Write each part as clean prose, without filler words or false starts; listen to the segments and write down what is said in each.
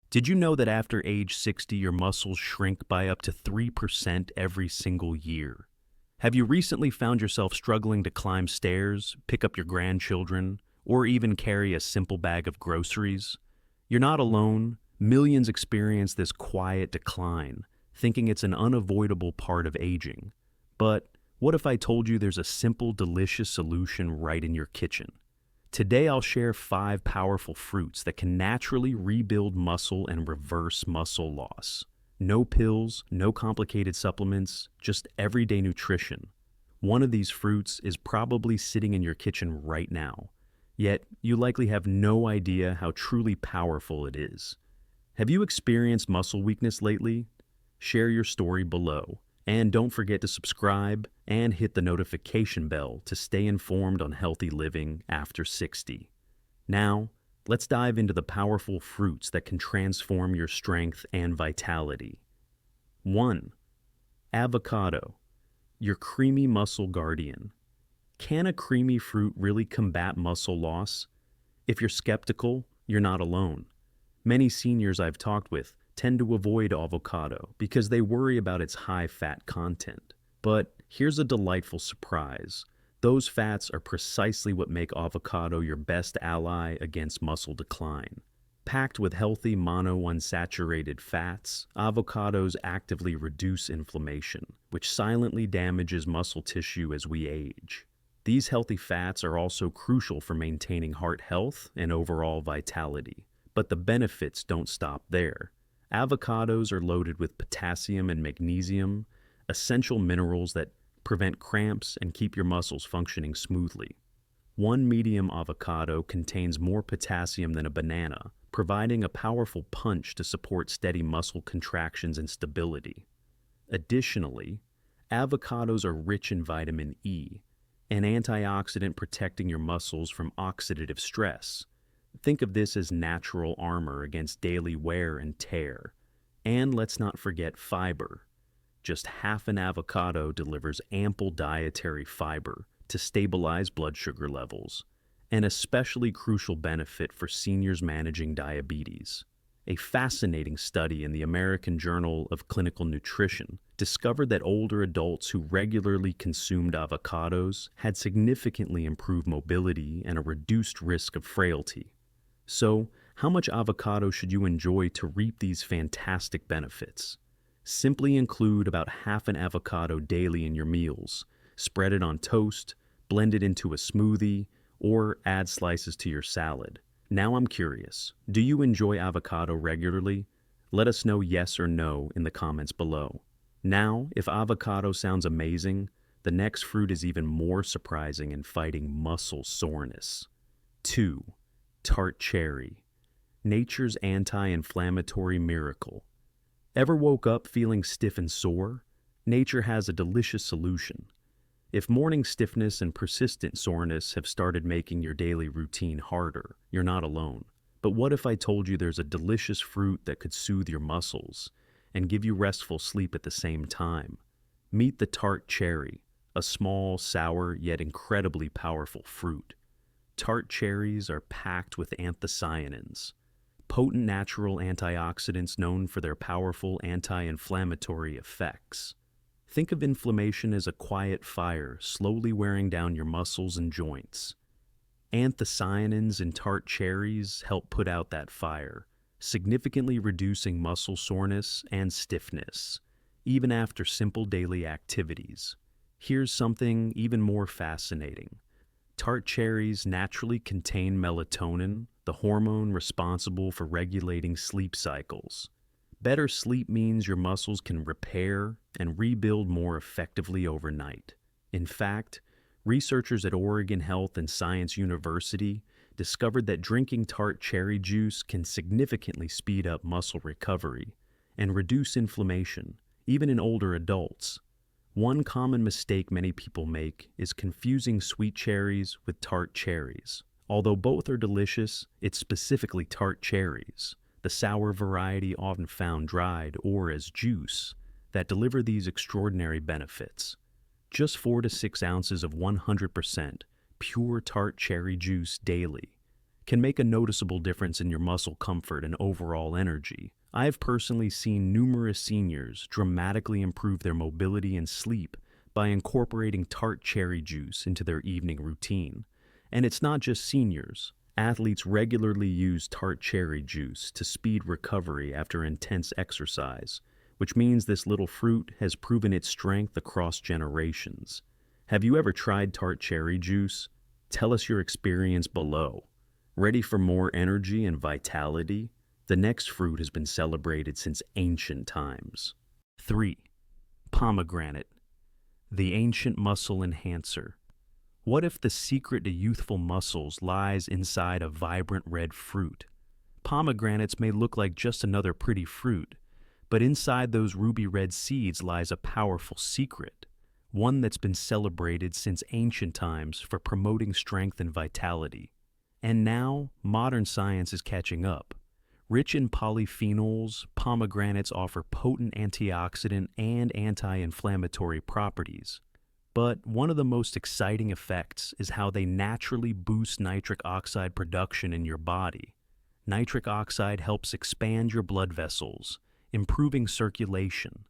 Did you know that after age 60, your muscles shrink by up to 3% every single year? Have you recently found yourself struggling to climb stairs, pick up your grandchildren, or even carry a simple bag of groceries? You're not alone. Millions experience this quiet decline, thinking it's an unavoidable part of aging. But what if I told you there's a simple, delicious solution right in your kitchen? Today, I'll share 5 powerful fruits that can naturally rebuild muscle and reverse muscle loss. No pills, no complicated supplements, just everyday nutrition. One of these fruits is probably sitting in your kitchen right now, yet you likely have no idea how truly powerful it is. Have you experienced muscle weakness lately? Share your story below. And don't forget to subscribe and hit the notification bell to stay informed on healthy living after 60. Now, let's dive into the powerful fruits that can transform your strength and vitality. 1. Avocado, your creamy muscle guardian. Can a creamy fruit really combat muscle loss? If you're skeptical, you're not alone. Many seniors I've talked with tend to avoid avocado because they worry about its high fat content. But here's a delightful surprise. Those fats are precisely what make avocado your best ally against muscle decline. Packed with healthy monounsaturated fats, avocados actively reduce inflammation, which silently damages muscle tissue as we age. These healthy fats are also crucial for maintaining heart health and overall vitality. But the benefits don't stop there. Avocados are loaded with potassium and magnesium, essential minerals that prevent cramps and keep your muscles functioning smoothly. One medium avocado contains more potassium than a banana, providing a powerful punch to support steady muscle contractions and stability. Additionally, avocados are rich in vitamin E, an antioxidant protecting your muscles from oxidative stress. Think of this as natural armor against daily wear and tear. And let's not forget fiber. Just half an avocado delivers ample dietary fiber to stabilize blood sugar levels, an especially crucial benefit for seniors managing diabetes. A fascinating study in the American Journal of Clinical Nutrition discovered that older adults who regularly consumed avocados had significantly improved mobility and a reduced risk of frailty. So, how much avocado should you enjoy to reap these fantastic benefits? Simply include about half an avocado daily in your meals. Spread it on toast, blend it into a smoothie, or add slices to your salad. Now I'm curious, do you enjoy avocado regularly? Let us know yes or no in the comments below. Now, if avocado sounds amazing, the next fruit is even more surprising in fighting muscle soreness. 2. Tart cherry, nature's anti-inflammatory miracle. Ever woke up feeling stiff and sore? Nature has a delicious solution. If morning stiffness and persistent soreness have started making your daily routine harder, you're not alone. But what if I told you there's a delicious fruit that could soothe your muscles and give you restful sleep at the same time? Meet the tart cherry, a small, sour, yet incredibly powerful fruit. Tart cherries are packed with anthocyanins, potent natural antioxidants known for their powerful anti-inflammatory effects. Think of inflammation as a quiet fire slowly wearing down your muscles and joints. Anthocyanins in tart cherries help put out that fire, significantly reducing muscle soreness and stiffness, even after simple daily activities. Here's something even more fascinating. Tart cherries naturally contain melatonin, the hormone responsible for regulating sleep cycles. Better sleep means your muscles can repair and rebuild more effectively overnight. In fact, researchers at Oregon Health and Science University discovered that drinking tart cherry juice can significantly speed up muscle recovery and reduce inflammation, even in older adults. One common mistake many people make is confusing sweet cherries with tart cherries. Although both are delicious, it's specifically tart cherries, the sour variety often found dried or as juice, that deliver these extraordinary benefits. Just 4 to 6 ounces of 100% pure tart cherry juice daily. can make a noticeable difference in your muscle comfort and overall energy. I have personally seen numerous seniors dramatically improve their mobility and sleep by incorporating Tart cherry juice into their evening routine. And it's not just seniors. Athletes regularly use Tart cherry juice to speed recovery after intense exercise, which means this little fruit has proven its strength across generations. Have you ever tried Tart cherry juice? Tell us your experience below. Ready for more energy and vitality? The next fruit has been celebrated since ancient times. 3. Pomegranate, the ancient muscle enhancer. What if the secret to youthful muscles lies inside a vibrant red fruit? Pomegranates may look like just another pretty fruit, but inside those ruby red seeds lies a powerful secret, one that's been celebrated since ancient times for promoting strength and vitality. And now, modern science is catching up. Rich in polyphenols, pomegranates offer potent antioxidant and anti-inflammatory properties. But one of the most exciting effects is how they naturally boost nitric oxide production in your body. Nitric oxide helps expand your blood vessels, improving circulation,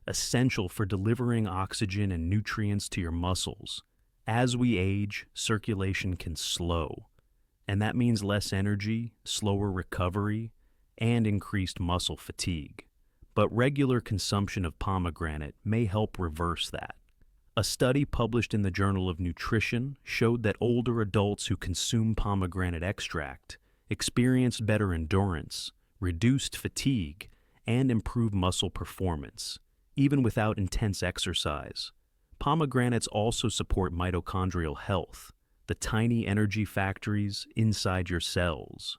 essential for delivering oxygen and nutrients to your muscles. As we age, circulation can slow, and that means less energy, slower recovery, and increased muscle fatigue. But regular consumption of pomegranate may help reverse that. A study published in the Journal of Nutrition showed that older adults who consume pomegranate extract experienced better endurance, reduced fatigue, and improved muscle performance, even without intense exercise. Pomegranates also support mitochondrial health, the tiny energy factories inside your cells.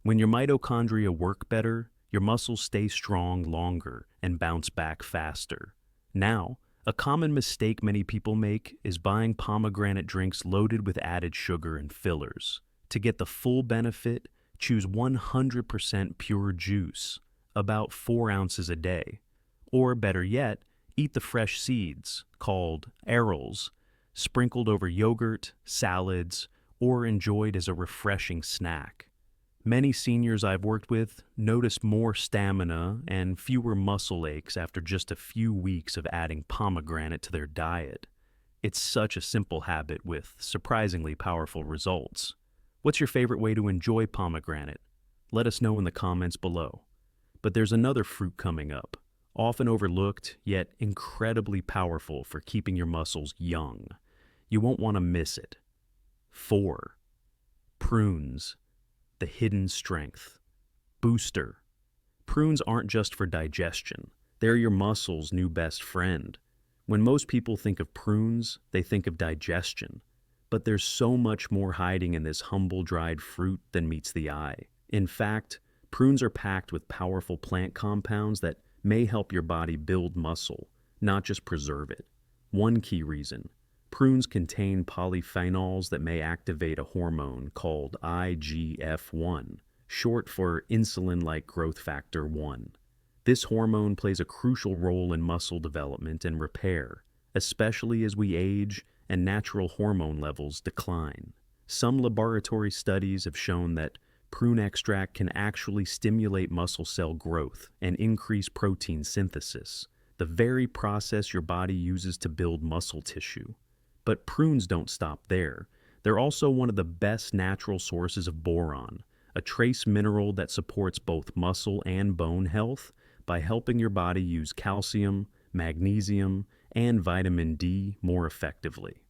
When your mitochondria work better, your muscles stay strong longer and bounce back faster. Now, a common mistake many people make is buying pomegranate drinks loaded with added sugar and fillers. To get the full benefit, choose 100% pure juice, about 4 ounces a day. Or better yet, eat the fresh seeds, called arils, sprinkled over yogurt, salads, or enjoyed as a refreshing snack. Many seniors I've worked with notice more stamina and fewer muscle aches after just a few weeks of adding pomegranate to their diet. It's such a simple habit with surprisingly powerful results. What's your favorite way to enjoy pomegranate? Let us know in the comments below. But there's another fruit coming up, often overlooked, yet incredibly powerful for keeping your muscles young. You won't want to miss it. 4. Prunes, the hidden strength. Booster. Prunes aren't just for digestion. They're your muscles' new best friend. When most people think of prunes, they think of digestion. But there's so much more hiding in this humble dried fruit than meets the eye. In fact, prunes are packed with powerful plant compounds that may help your body build muscle, not just preserve it. One key reason: prunes contain polyphenols that may activate a hormone called IGF-1, short for insulin-like growth factor 1. This hormone plays a crucial role in muscle development and repair, especially as we age and natural hormone levels decline. Some laboratory studies have shown that prune extract can actually stimulate muscle cell growth and increase protein synthesis, the very process your body uses to build muscle tissue. But prunes don't stop there. They're also one of the best natural sources of boron, a trace mineral that supports both muscle and bone health by helping your body use calcium, magnesium, and vitamin D more effectively.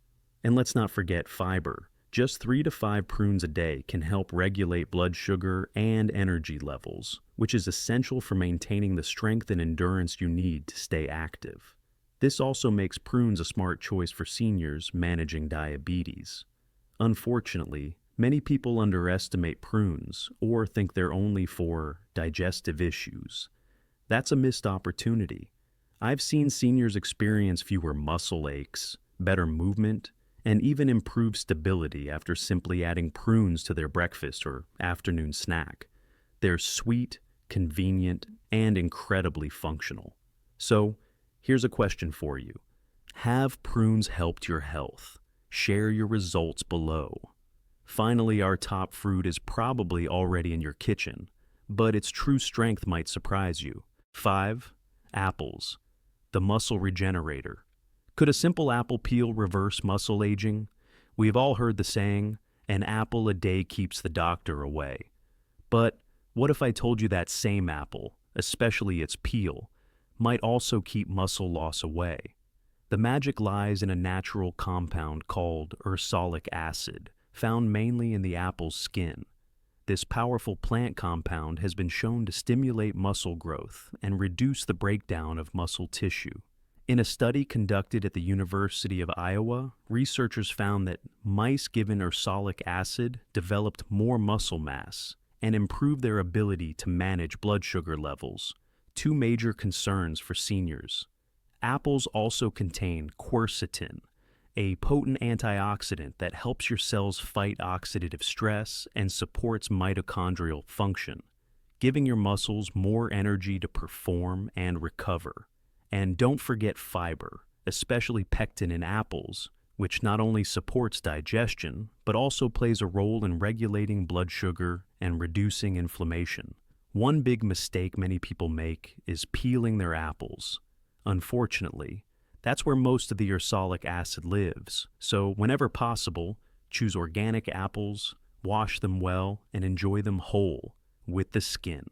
And let's not forget fiber. Just 3 to 5 prunes a day can help regulate blood sugar and energy levels, which is essential for maintaining the strength and endurance you need to stay active. This also makes prunes a smart choice for seniors managing diabetes. Unfortunately, many people underestimate prunes or think they're only for digestive issues. That's a missed opportunity. I've seen seniors experience fewer muscle aches, better movement, and even improved stability after simply adding prunes to their breakfast or afternoon snack. They're sweet, convenient, and incredibly functional. So, here's a question for you. Have prunes helped your health? Share your results below. Finally, our top fruit is probably already in your kitchen, but its true strength might surprise you. 5. Apples, the muscle regenerator. Could a simple apple peel reverse muscle aging? We've all heard the saying, an apple a day keeps the doctor away. But what if I told you that same apple, especially its peel, might also keep muscle loss away? The magic lies in a natural compound called ursolic acid, found mainly in the apple's skin. This powerful plant compound has been shown to stimulate muscle growth and reduce the breakdown of muscle tissue. In a study conducted at the University of Iowa, researchers found that mice given ursolic acid developed more muscle mass and improved their ability to manage blood sugar levels, two major concerns for seniors. Apples also contain quercetin, a potent antioxidant that helps your cells fight oxidative stress and supports mitochondrial function, giving your muscles more energy to perform and recover. And don't forget fiber, especially pectin in apples, which not only supports digestion, but also plays a role in regulating blood sugar and reducing inflammation. One big mistake many people make is peeling their apples. Unfortunately, that's where most of the ursolic acid lives, so whenever possible, choose organic apples, wash them well, and enjoy them whole, with the skin.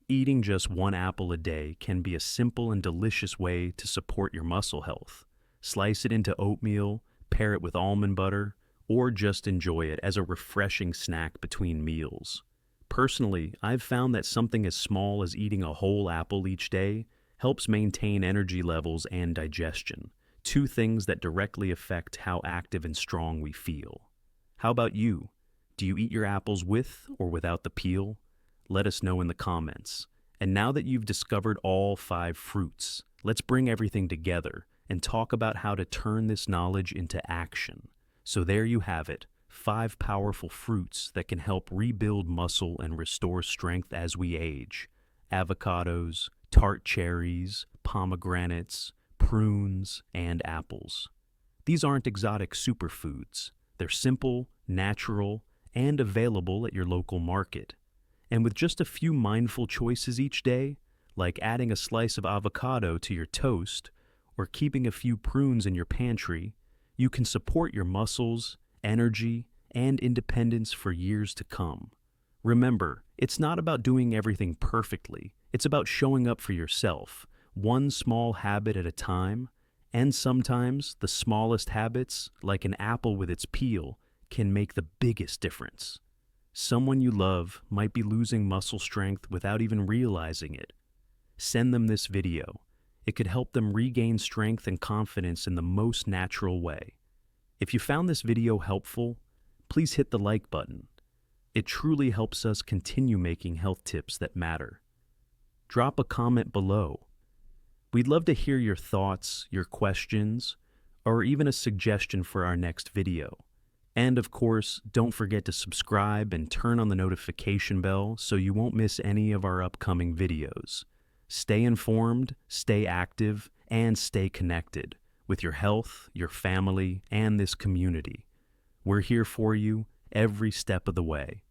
Eating just one apple a day can be a simple and delicious way to support your muscle health. Slice it into oatmeal, pair it with almond butter, or just enjoy it as a refreshing snack between meals. Personally, I've found that something as small as eating a whole apple each day helps maintain energy levels and digestion, two things that directly affect how active and strong we feel. How about you? Do you eat your apples with or without the peel? Let us know in the comments. And now that you've discovered all 5 fruits, let's bring everything together and talk about how to turn this knowledge into action. So there you have it, 5 powerful fruits that can help rebuild muscle and restore strength as we age. Avocados, tart cherries, pomegranates, prunes, and apples. These aren't exotic superfoods. They're simple, natural, and available at your local market. And with just a few mindful choices each day, like adding a slice of avocado to your toast or keeping a few prunes in your pantry, you can support your muscles, energy, and independence for years to come. Remember, it's not about doing everything perfectly. It's about showing up for yourself, one small habit at a time, and sometimes the smallest habits, like an apple with its peel, can make the biggest difference. Someone you love might be losing muscle strength without even realizing it. Send them this video. It could help them regain strength and confidence in the most natural way. If you found this video helpful, please hit the like button. It truly helps us continue making health tips that matter. Drop a comment below. We'd love to hear your thoughts, your questions, or even a suggestion for our next video. And of course, don't forget to subscribe and turn on the notification bell so you won't miss any of our upcoming videos. Stay informed, stay active, and stay connected with your health, your family, and this community. We're here for you every step of the way.